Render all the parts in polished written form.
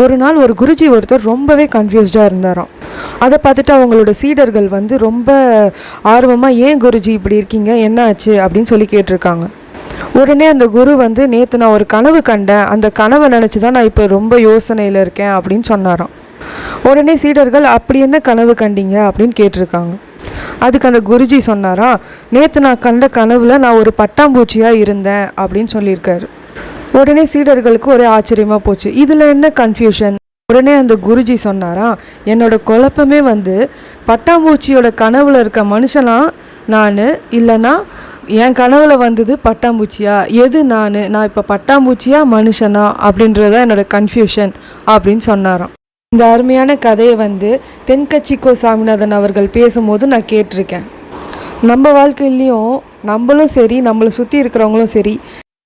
ஒரு நாள் ஒரு குருஜி ஒருத்தர் ரொம்பவே கன்ஃபியூஸ்டாக இருந்தாராம். அதை பார்த்துட்டு அவங்களோட சீடர்கள் வந்து ரொம்ப ஆர்வமாக, ஏன் குருஜி இப்படி இருக்கீங்க, என்ன ஆச்சு அப்படின்னு சொல்லி கேட்டிருக்காங்க. உடனே அந்த குரு வந்து, நேற்று நான் ஒரு கனவு கண்டேன், அந்த கனவை நினச்சி தான் நான் இப்போ ரொம்ப யோசனையில் இருக்கேன் அப்படின்னு சொன்னாராம். உடனே சீடர்கள், அப்படி என்ன கனவு கண்டீங்க அப்படின்னு கேட்டிருக்காங்க. அதுக்கு அந்த குருஜி சொன்னாராம், நேற்று நான் கண்ட கனவுல நான் ஒரு பட்டாம்பூச்சியாக இருந்தேன் அப்படின்னு சொல்லியிருக்காரு. உடனே சீடர்களுக்கு ஒரே ஆச்சரியமாக போச்சு, இதில் என்ன கன்ஃபியூஷன். உடனே அந்த குருஜி சொன்னாராம், என்னோட குழப்பமே வந்து பட்டாம்பூச்சியோட கனவுல இருக்க மனுஷனா நான், இல்லைன்னா என் கனவுல வந்தது பட்டாம்பூச்சியா, எது நான் இப்போ பட்டாம்பூச்சியா மனுஷனா அப்படின்றத என்னோட கன்ஃபியூஷன் அப்படின்னு சொன்னாராம். இந்த அருமையான கதையை வந்து தென்கட்சி கோ சாமிநாதன் அவர்கள் பேசும்போது நான் கேட்டிருக்கேன். நம்ம வாழ்க்கையிலையும் நம்மளும் சரி, நம்மளை சுற்றி இருக்கிறவங்களும் சரி,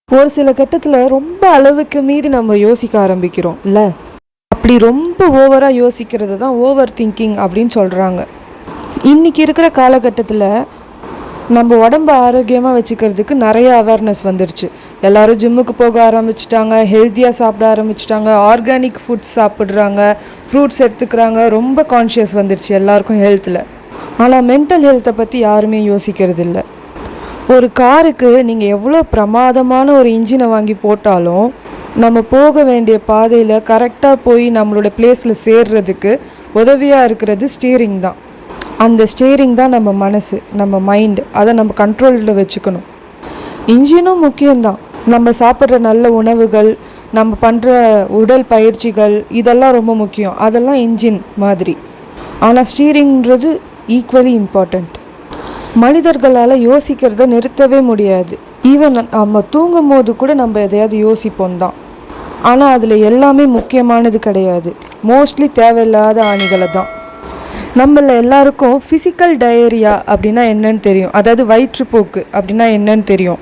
ஒரு சில கட்டத்தில் ரொம்ப அளவுக்கு மீறி நம்ம யோசிக்க ஆரம்பிக்கிறோம் இல்லை? அப்படி ரொம்ப ஓவராக யோசிக்கிறது தான் ஓவர் திங்கிங் அப்படின்னு சொல்கிறாங்க. இன்றைக்கி இருக்கிற காலகட்டத்தில் நம்ம உடம்பை ஆரோக்கியமாக வச்சுக்கிறதுக்கு நிறைய அவேர்னஸ் வந்துடுச்சு. எல்லோரும் ஜிம்முக்கு போக ஆரம்பிச்சிட்டாங்க, ஹெல்த்தியாக சாப்பிட ஆரம்பிச்சிட்டாங்க, ஆர்கானிக் ஃபுட்ஸ் சாப்பிட்றாங்க, ஃப்ரூட்ஸ் எடுத்துக்கிறாங்க, ரொம்ப கான்ஷியஸ் வந்துடுச்சு எல்லாருக்கும் ஹெல்த்தில். ஆனால் மென்டல் ஹெல்த்தை பற்றி யாருமே யோசிக்கிறது இல்லை. ஒரு காருக்கு நீங்கள் எவ்வளோ பிரமாதமான ஒரு இன்ஜினை வாங்கி போட்டாலும் நம்ம போக வேண்டிய பாதையில் கரெக்டாக போய் நம்மளோட பிளேஸில் சேர்றதுக்கு உதவியாக இருக்கிறது ஸ்டீரிங் தான். அந்த ஸ்டீரிங் தான் நம்ம மனசு, நம்ம மைண்டு. அதை நம்ம கண்ட்ரோலில் வச்சுக்கணும். இன்ஜினும் முக்கியம்தான். நம்ம சாப்பிட்ற நல்ல உணவுகள், நம்ம பண்ணுற உடல் பயிற்சிகள், இதெல்லாம் ரொம்ப முக்கியம். அதெல்லாம் இன்ஜின் மாதிரி. ஆனால் ஸ்டீரிங்கிறது ஈக்குவலி இம்பார்ட்டண்ட். மனிதர்களால் யோசிக்கிறத நிறுத்தவே முடியாது. ஈவன் நம்ம தூங்கும் போது கூட நம்ம எதையாவது யோசிப்போம் தான். ஆனால் அதில் எல்லாமே முக்கியமானது கிடையாது. மோஸ்ட்லி தேவையில்லாத ஆணிகளை தான். நம்மள எல்லாருக்கும் ஃபிசிக்கல் டயரியா அப்படின்னா என்னன்னு தெரியும். அதாவது வயிற்றுப்போக்கு அப்படின்னா என்னன்னு தெரியும்.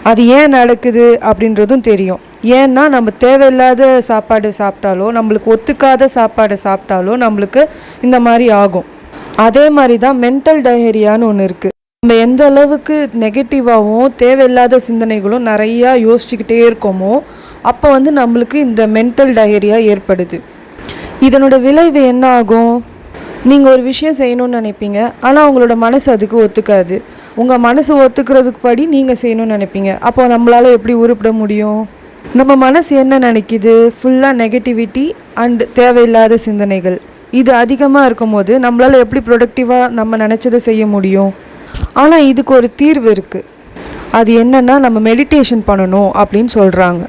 அது ஏன் நடக்குது அப்படின்றதும் தெரியும். ஏன்னா நம்ம தேவையில்லாத சாப்பாடு சாப்பிட்டாலோ, நம்மளுக்கு ஒத்துக்காத சாப்பாடு சாப்பிட்டாலோ நம்மளுக்கு இந்த மாதிரி ஆகும். அதே மாதிரி தான் மென்டல் டயரியான்னு ஒன்று இருக்குது. நம்ம எந்த அளவுக்கு நெகட்டிவாகவும் தேவையில்லாத சிந்தனைகளும் நிறையா யோசிச்சுக்கிட்டே இருக்கோமோ அப்போ வந்து நம்மளுக்கு இந்த மென்டல் டயரியா ஏற்படுது. இதனோட விளைவு என்ன ஆகும்? நீங்கள் ஒரு விஷயம் செய்யணும்னு நினைப்பீங்க, ஆனால் உங்களோட மனசு அதுக்கு ஒத்துக்காது. உங்கள் மனசு ஒத்துக்கிறதுக்கு படி நீங்கள் செய்யணும்னு நினைப்பீங்க. அப்போ நம்மளால் எப்படி உருப்பிட முடியும்? நம்ம மனசு என்ன நினைக்கிது? ஃபுல்லாக நெகட்டிவிட்டி அண்ட் தேவையில்லாத சிந்தனைகள். இது அதிகமாக இருக்கும் போது நம்மளால் எப்படி ப்ரொடக்டிவாக நம்ம நினச்சதை செய்ய முடியும்? ஆனால் இதுக்கு ஒரு தீர்வு இருக்குது. அது என்னென்னா, நம்ம மெடிடேஷன் பண்ணணும் அப்படின்னு சொல்கிறாங்க.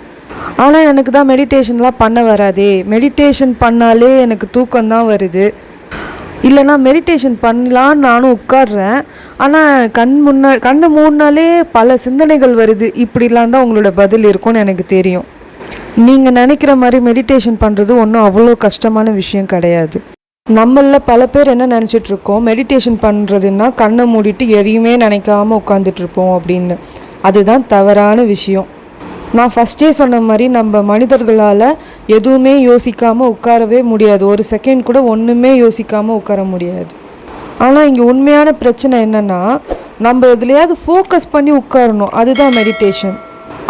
ஆனால் எனக்கு தான் மெடிடேஷன்லாம் பண்ண வராதே, மெடிடேஷன் பண்ணாலே எனக்கு தூக்கம்தான் வருது, இல்லைனா மெடிடேஷன் பண்ணலான்னு நானும் உட்காடுறேன், ஆனால் கண்ணை மூடினாலே பல சிந்தனைகள் வருது, இப்படிலாம் தான் உங்களோட பதில் இருக்கும்னு எனக்கு தெரியும். நீங்கள் நினைக்கிற மாதிரி மெடிடேஷன் பண்ணுறது ஒன்றும் அவ்வளோ கஷ்டமான விஷயம் கிடையாது. நம்மளில் பல பேர் என்ன நினச்சிட்ருக்கோம், மெடிடேஷன் பண்ணுறதுன்னா கண்ணை மூடிட்டு எதையுமே நினைக்காமல் உட்காந்துட்ருப்போம் அப்படின்னு. அதுதான் தவறான விஷயம். நான் ஃபஸ்ட்டே சொன்ன மாதிரி நம்ம மனிதர்களால் எதுவுமே யோசிக்காமல் உட்காரவே முடியாது. ஒரு செகண்ட் கூட ஒன்றுமே யோசிக்காமல் உட்கார முடியாது. ஆனால் இங்கே உண்மையான பிரச்சனை என்னென்னா, நம்ம எதுலையாவது ஃபோக்கஸ் பண்ணி உட்காரணும். அதுதான் மெடிடேஷன்.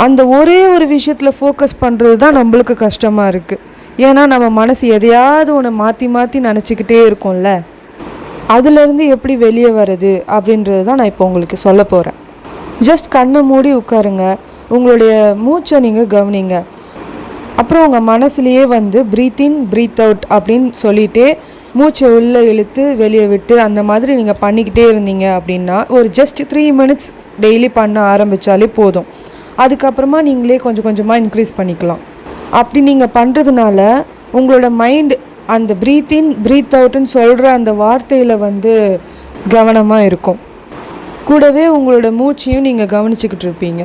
அந்த ஒரே ஒரு விஷயத்தில் ஃபோக்கஸ் பண்ணுறது தான் நம்மளுக்கு கஷ்டமாக இருக்குது. ஏன்னா நம்ம மனசு எதையாவது ஒன்று மாற்றி மாற்றி நினச்சிக்கிட்டே இருக்கும்ல. அதுலேருந்து எப்படி வெளியே வருது அப்படின்றது தான் நான் இப்போ உங்களுக்கு சொல்ல போகிறேன். ஜஸ்ட் கண்ணை மூடி உட்காருங்க. உங்களுடைய மூச்சை நீங்கள் கவனிங்க. அப்புறம் உங்கள் மனசுலேயே வந்து ப்ரீத் இன் ப்ரீத் அவுட் அப்படின்னு சொல்லிகிட்டே மூச்சை உள்ளே இழுத்து வெளியே விட்டு அந்த மாதிரி நீங்கள் பண்ணிக்கிட்டே இருந்தீங்க அப்படின்னா ஒரு ஜஸ்ட் 3 minutes டெய்லி பண்ண ஆரம்பித்தாலே போதும். அதுக்கப்புறமா நீங்களே கொஞ்சம் கொஞ்சமாக இன்க்ரீஸ் பண்ணிக்கலாம். அப்படி நீங்கள் பண்ணுறதுனால உங்களோட மைண்ட் அந்த ப்ரீத் இன் ப்ரீத் அவுட்டுன்னு சொல்கிற அந்த வார்த்தையில் வந்து கவனமாக இருக்கும். கூடவே உங்களோட மூச்சையும் நீங்கள் கவனிச்சுக்கிட்டு இருப்பீங்க.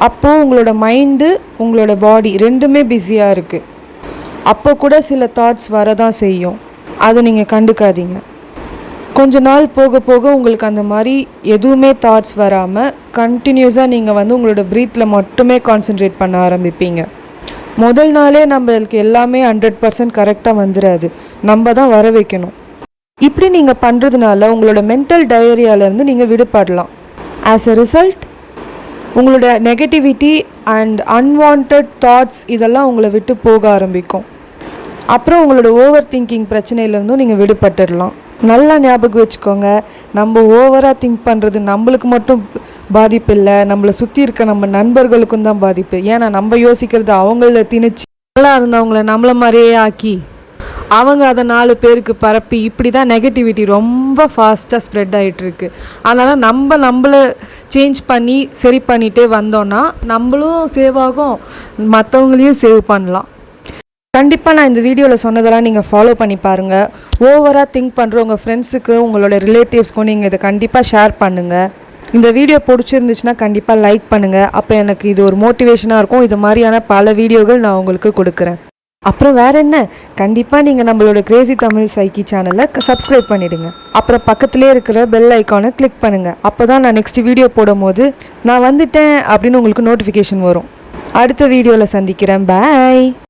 அப்போது உங்களோட மைண்டு உங்களோட பாடி ரெண்டுமே பிஸியாக இருக்குது. அப்போ கூட சில தாட்ஸ் வரதான் செய்யும். அதை நீங்கள் கண்டுக்காதீங்க. கொஞ்ச நாள் போக போக உங்களுக்கு அந்த மாதிரி எதுவுமே தாட்ஸ் வராமல் கண்டினியூஸாக நீங்கள் வந்து உங்களோட ப்ரீத்தில் மட்டுமே கான்சென்ட்ரேட் பண்ண ஆரம்பிப்பீங்க. முதல் நாளே நம்மளுக்கு எல்லாமே 100% கரெக்டாக வந்துடாது. நம்ம தான் வர வைக்கணும். இப்படி நீங்கள் பண்ணுறதுனால உங்களோட மென்டல் டயரியாலேருந்து நீங்கள் விடுபடலாம். ஆஸ் எ ரிசல்ட் உங்களோட நெகட்டிவிட்டி அண்ட் அன்வான்ட் தாட்ஸ் இதெல்லாம் உங்களை விட்டு போக ஆரம்பிக்கும். அப்புறம் உங்களோட ஓவர் திங்கிங் பிரச்சனையிலேருந்தும் நீங்கள் விடுபட்டுடலாம். நல்லா ஞாபகம் வச்சுக்கோங்க, நம்ம ஓவராக திங்க் பண்ணுறது நம்மளுக்கு மட்டும் பாதிப்பு இல்லை, நம்மளை சுற்றி இருக்க நம்ம நண்பர்களுக்கும் தான் பாதிப்பு. ஏன்னா நம்ம யோசிக்கிறது அவங்கள திணிச்சு நல்லா இருந்தவங்கள நம்மளை மாதிரியே ஆக்கி அவங்க அதை 4 பேருக்கு பரப்பி இப்படி தான் நெகட்டிவிட்டி ரொம்ப ஃபாஸ்ட்டாக ஸ்ப்ரெட் ஆகிட்டுருக்கு. அதனால் நம்மளை சேஞ்ச் பண்ணி சரி பண்ணிகிட்டே வந்தோன்னா நம்மளும் சேவ் ஆகும், மற்றவங்களையும் சேவ் பண்ணலாம். கண்டிப்பாக நான் இந்த வீடியோவில் சொன்னதெல்லாம் நீங்கள் ஃபாலோ பண்ணி பாருங்கள். ஓவராக திங்க் பண்ணுற உங்கள் ஃப்ரெண்ட்ஸுக்கு உங்களோட ரிலேட்டிவ்ஸ்க்கும் நீங்கள் இதை கண்டிப்பாக ஷேர் பண்ணுங்கள். இந்த வீடியோ பிடிச்சிருந்துச்சுன்னா கண்டிப்பாக லைக் பண்ணுங்கள். அப்போ எனக்கு இது ஒரு மோட்டிவேஷனாக இருக்கும். இது மாதிரியான பல வீடியோகள் நான் உங்களுக்கு கொடுக்குறேன். அப்புறம் வேறு என்ன, கண்டிப்பாக நீங்கள் நம்மளோட கிரேசி தமிழ் சைக்கி சேனலை சப்ஸ்கிரைப் பண்ணிவிடுங்க. அப்புறம் பக்கத்துலேயே இருக்கிற பெல் ஐக்கானை கிளிக் பண்ணுங்கள். அப்போ தான் நான் நெக்ஸ்ட் வீடியோ போடும்போது நான் வந்துட்டேன் அப்படின்னு உங்களுக்கு நோட்டிஃபிகேஷன் வரும். அடுத்த வீடியோவில் சந்திக்கிறேன். பாய்.